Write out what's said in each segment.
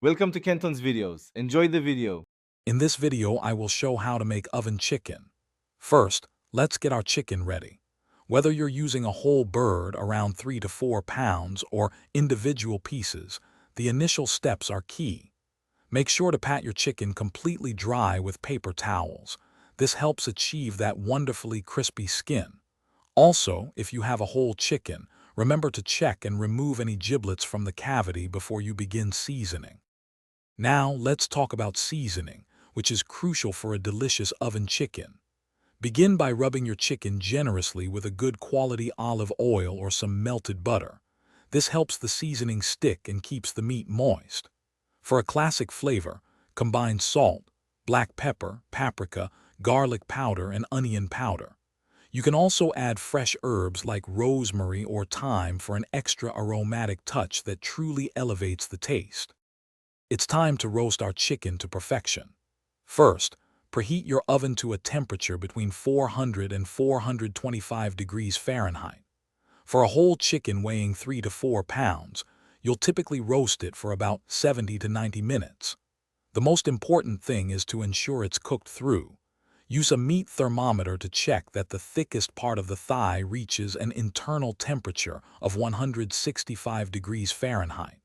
Welcome to Kenton's videos. Enjoy the video. In this video, I will show how to make oven chicken. First, let's get our chicken ready. Whether you're using a whole bird around 3 to 4 pounds or individual pieces, the initial steps are key. Make sure to pat your chicken completely dry with paper towels. This helps achieve that wonderfully crispy skin. Also, if you have a whole chicken, remember to check and remove any giblets from the cavity before you begin seasoning. Now, let's talk about seasoning, which is crucial for a delicious oven chicken. Begin by rubbing your chicken generously with a good quality olive oil or some melted butter. This helps the seasoning stick and keeps the meat moist. For a classic flavor, combine salt, black pepper, paprika, garlic powder, and onion powder. You can also add fresh herbs like rosemary or thyme for an extra aromatic touch that truly elevates the taste. It's time to roast our chicken to perfection. First, preheat your oven to a temperature between 400 and 425 degrees Fahrenheit. For a whole chicken weighing 3 to 4 pounds, you'll typically roast it for about 70 to 90 minutes. The most important thing is to ensure it's cooked through. Use a meat thermometer to check that the thickest part of the thigh reaches an internal temperature of 165 degrees Fahrenheit.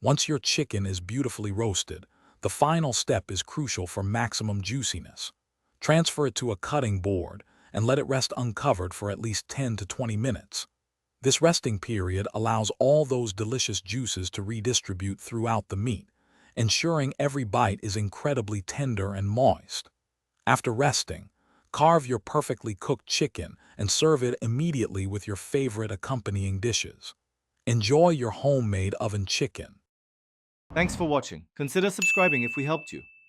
Once your chicken is beautifully roasted, the final step is crucial for maximum juiciness. Transfer it to a cutting board and let it rest uncovered for at least 10 to 20 minutes. This resting period allows all those delicious juices to redistribute throughout the meat, ensuring every bite is incredibly tender and moist. After resting, carve your perfectly cooked chicken and serve it immediately with your favorite accompanying dishes. Enjoy your homemade oven chicken. Thanks for watching. Consider subscribing if we helped you.